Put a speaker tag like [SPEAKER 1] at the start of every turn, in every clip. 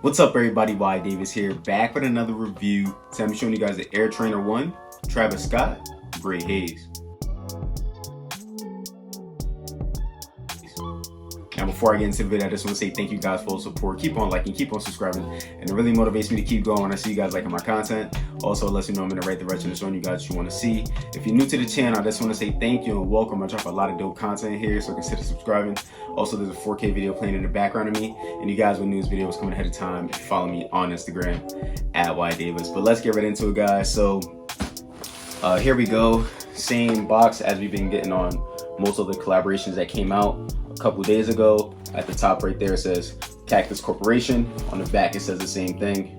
[SPEAKER 1] What's up everybody, Y Davis here, back with another review. Today I'm showing you guys the Air Trainer 1, Travis Scott, Gray Haze. Now before I get into the video, I just want to say thank you guys for all the support. Keep on liking, keep on subscribing, and it really motivates me to keep going when I see you guys liking my content. Also, it lets me know I'm in the right direction and showing you guys what you want to see. If you're new to the channel, I just want to say thank you and welcome. I drop a lot of dope content here, so consider subscribing. Also, there's a 4K video playing in the background of me, and you guys will news videos coming ahead of time if you follow me on Instagram at Y Davis. But let's get right into it, guys. So here we go. Same box as we've been getting on most of the collaborations that came out a couple days ago. At the top right there it says Cactus Corporation. On the back it says the same thing.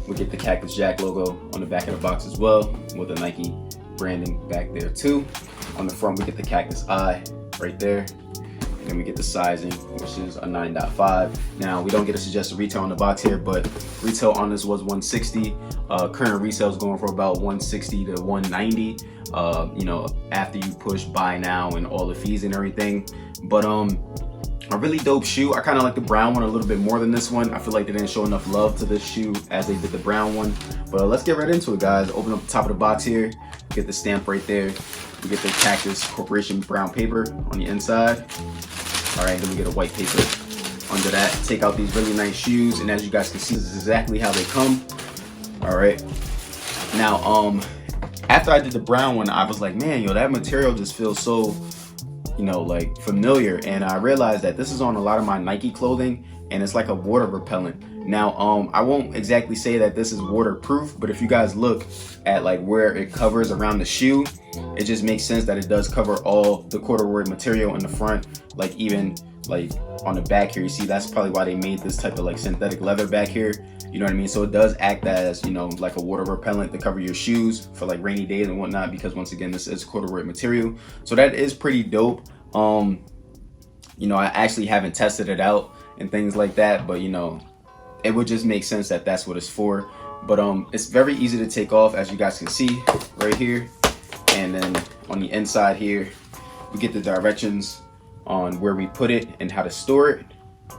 [SPEAKER 1] We get the Cactus Jack logo on the back of the box as well, with the Nike branding back there too. On the front we get the Cactus Eye right there. And then we get the sizing, which is a 9.5. Now we don't get a suggested retail on the box here, but retail on this was $160. Current resale is going for about $160 to $190. You know, after you push buy now and all the fees and everything. But a really dope shoe. I kind of like the brown one a little bit more than this one. I feel like they didn't show enough love to this shoe as they did the brown one. But let's get right into it, guys. Open up the top of the box here. Get the stamp right there. We get the Cactus Corporation brown paper on the inside. All right, then we get a white paper under that. Take out these really nice shoes, and as you guys can see, this is exactly how they come. All right. Now, after I did the brown one, I was like, man, yo, that material just feels so, you know, like familiar. And I realized that this is on a lot of my Nike clothing, and it's like a water repellent. Now, I won't exactly say that this is waterproof, but if you guys look at like where it covers around the shoe, it just makes sense that it does cover all the corduroy material in the front. Like even like on the back here, you see that's probably why they made this type of like synthetic leather back here. You know what I mean? So it does act as, you know, like a water repellent to cover your shoes for like rainy days and whatnot, because once again, this is corduroy material. So that is pretty dope. You know, I actually haven't tested it out and things like that, but you know, it would just make sense that that's what it's for. But it's very easy to take off, as you guys can see right here. And then on the inside here, we get the directions on where we put it and how to store it.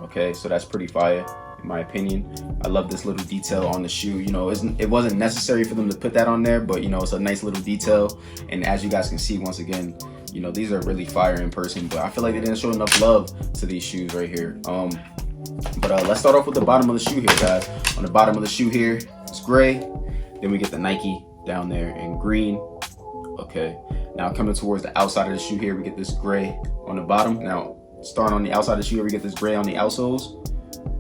[SPEAKER 1] Okay, so that's pretty fire in my opinion. I love this little detail on the shoe. You know, it wasn't necessary for them to put that on there, but you know, it's a nice little detail. And as you guys can see, once again, you know, these are really fire in person, but I feel like they didn't show enough love to these shoes right here. But let's start off with the bottom of the shoe here, guys. On the bottom of the shoe here, it's gray. Then we get the Nike down there in green. Okay, now coming towards the outside of the shoe here, we get this gray on the bottom. Now, starting on the outside of the shoe here, we get this gray on the outsoles.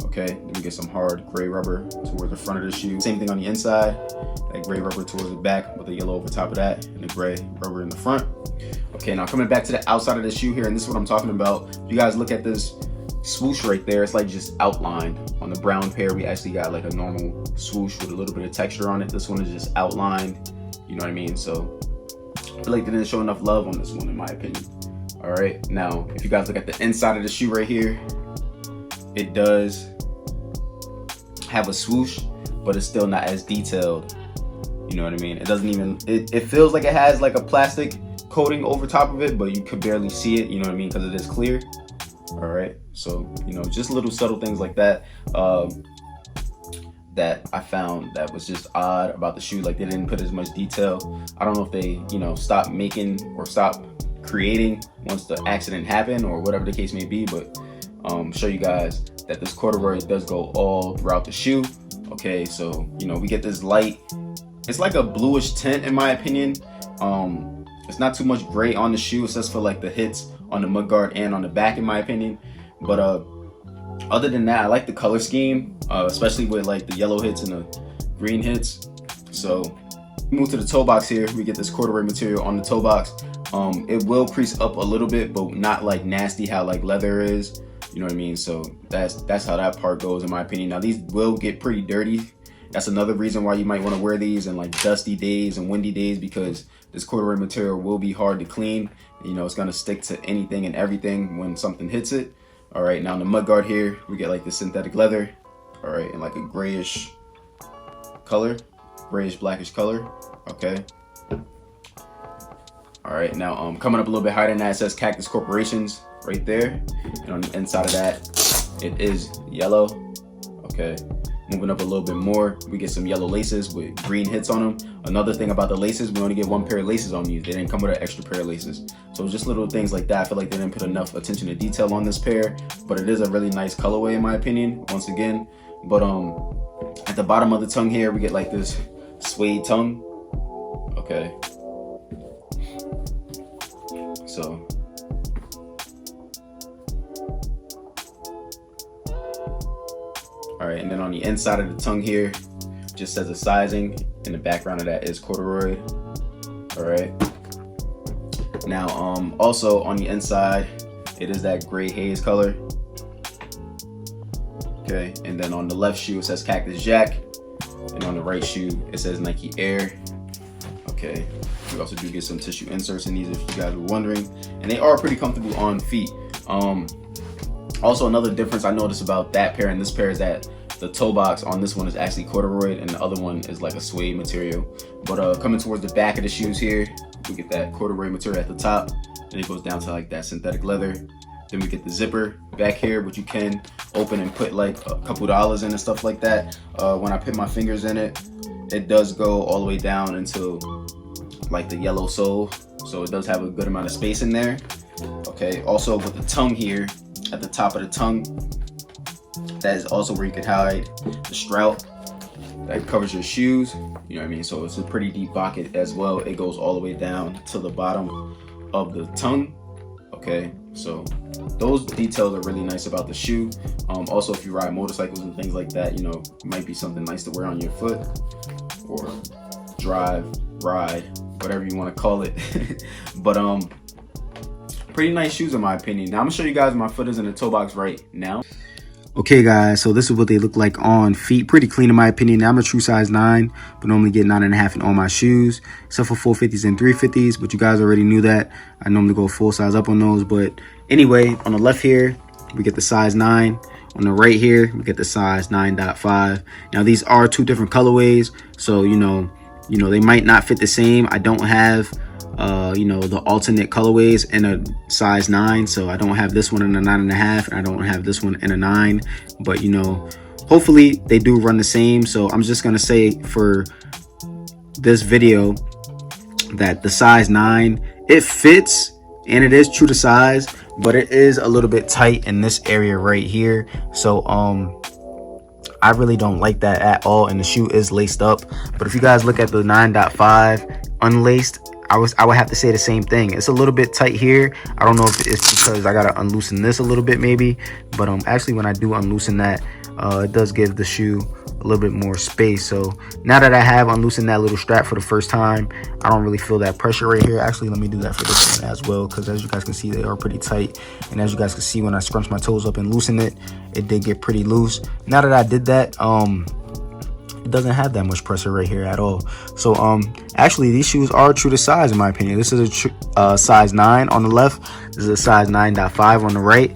[SPEAKER 1] Okay, then we get some hard gray rubber towards the front of the shoe. Same thing on the inside, that gray rubber towards the back with the yellow over top of that, and the gray rubber in the front. Okay, now coming back to the outside of the shoe here, and this is what I'm talking about. If you guys look at this swoosh right there, it's like just outlined. On the brown pair, we actually got like a normal swoosh with a little bit of texture on it. This one is just outlined, you know what I mean? So I feel like they didn't show enough love on this one, in my opinion. All right, now if you guys look at the inside of the shoe right here, it does have a swoosh, but it's still not as detailed. You know what I mean? It doesn't even, it feels like it has like a plastic coating over top of it, but you could barely see it, you know what I mean, because it is clear. All right, so you know, just little subtle things like that that I found that was just odd about the shoe. Like they didn't put as much detail. I don't know if they, you know, stopped making or stopped creating once the accident happened or whatever the case may be, but show you guys that this corduroy does go all throughout the shoe. Okay, so you know, we get this light, it's like a bluish tint in my opinion. It's not too much gray on the shoe, it's just for like the hits on the mudguard and on the back, in my opinion. But other than that, I like the color scheme, especially with like the yellow hits and the green hits. So move to the toe box here, we get this corduroy material on the toe box. It will crease up a little bit, but not like nasty how like leather is, you know what I mean? So that's how that part goes, in my opinion. Now these will get pretty dirty. That's another reason why you might want to wear these in like dusty days and windy days, because this corduroy material will be hard to clean. You know, it's going to stick to anything and everything when something hits it. All right, now in the mudguard here, we get like the synthetic leather. All right, and like a grayish color, grayish blackish color. Okay. All right, now coming up a little bit higher than that, it says Cactus Corporations right there. And on the inside of that, it is yellow. Okay. Moving up a little bit more, we get some yellow laces with green hits on them. Another thing about the laces, we only get one pair of laces on these. They didn't come with an extra pair of laces. So just little things like that. I feel like they didn't put enough attention to detail on this pair, but it is a really nice colorway in my opinion, once again. But at the bottom of the tongue here, we get like this suede tongue. Okay. So all right, and then on the inside of the tongue here, just says the sizing, and the background of that is corduroy. All right. Now, also on the inside, it is that gray haze color. Okay, and then on the left shoe, it says Cactus Jack, and on the right shoe, it says Nike Air. Okay, we also do get some tissue inserts in these if you guys were wondering, and they are pretty comfortable on feet. Also, another difference I noticed about that pair and this pair is that the toe box on this one is actually corduroy and the other one is like a suede material. But coming towards the back of the shoes here, we get that corduroy material at the top, and it goes down to like that synthetic leather. Then we get the zipper back here, which you can open and put like a couple dollars in and stuff like that. When I put my fingers in it, it does go all the way down into like the yellow sole, so it does have a good amount of space in there. Okay, also with the tongue here, at the top of the tongue, that is also where you can hide the strout that covers your shoes, you know what I mean? So it's a pretty deep pocket as well. It goes all the way down to the bottom of the tongue. Okay, so those details are really nice about the shoe. Also, if you ride motorcycles and things like that, you know, it might be something nice to wear on your foot, or drive, ride, whatever you want to call it. But pretty nice shoes in my opinion. Now I'm gonna show you guys my footers in the toe box right now. Okay guys, so this is what they look like on feet. Pretty clean in my opinion. Now I'm a true size 9, but normally get 9.5 in all my shoes, except for 450s and 350s, but you guys already knew that. I normally go full size up on those. But anyway, on the left here, we get the size 9. On the right here, we get the size 9.5. Now these are two different colorways, so you know, they might not fit the same. I don't have the alternate colorways in a size 9, so I don't have this one in a 9.5 and I don't have this one in a 9, but hopefully they do run the same. So I'm just gonna say for this video that the size 9, it fits and it is true to size, but it is a little bit tight in this area right here. So I really don't like that at all, and the shoe is laced up. But if you guys look at the 9.5 unlaced, I would have to say the same thing. It's a little bit tight here. I don't know if it's because I gotta unloosen this a little bit maybe, but actually when I do unloosen that, it does give the shoe a little bit more space. So now that I have unloosened that little strap for the first time, I don't really feel that pressure right here. Actually, let me do that for this one as well, because as you guys can see, they are pretty tight. And as you guys can see, when I scrunch my toes up and loosen it, it did get pretty loose. Now that I did that, it doesn't have that much pressure right here at all. So actually these shoes are true to size in my opinion. This is a size 9 on the left, this is a size 9.5 on the right.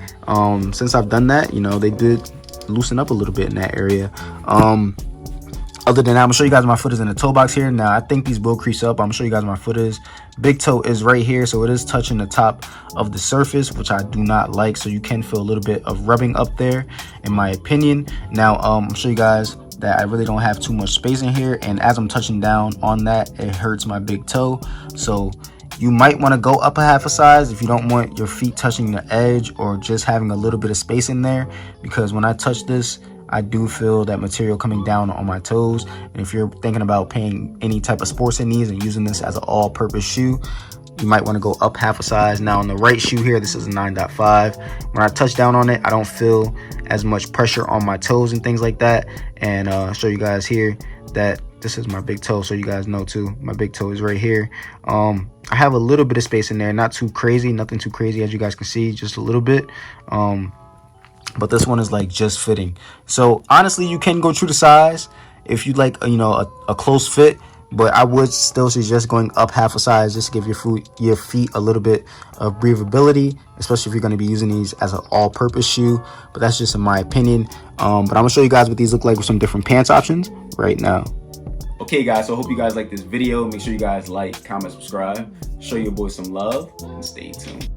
[SPEAKER 1] Since I've done that, they did loosen up a little bit in that area. Other than that, I'm gonna show you guys my footers in the toe box here. Now I think these will crease up. I'm gonna show you guys my footers. Big toe is right here, so it is touching the top of the surface, which I do not like. So you can feel a little bit of rubbing up there in my opinion. Now I'm gonna show you guys that I really don't have too much space in here, and as I'm touching down on that, it hurts my big toe. So you might want to go up a half a size if you don't want your feet touching the edge or just having a little bit of space in there, because when I touch this, I do feel that material coming down on my toes. And if you're thinking about paying any type of sports in these and using this as an all-purpose shoe, you might want to go up half a size. Now on the right shoe here, this is a 9.5. When I touch down on it, I don't feel as much pressure on my toes and things like that. And I'll show you guys here that this is my big toe, so you guys know too, my big toe is right here. I have a little bit of space in there, not too crazy, nothing too crazy, as you guys can see, just a little bit. But this one is like just fitting. So honestly, you can go true to size if you like a close fit, but I would still suggest going up half a size just to give your feet a little bit of breathability, especially if you're going to be using these as an all-purpose shoe. But that's just in my opinion. But I'm gonna show you guys what these look like with some different pants options right now. Okay guys, so I hope you guys like this video. Make sure you guys like, comment, subscribe, show your boy some love, and stay tuned.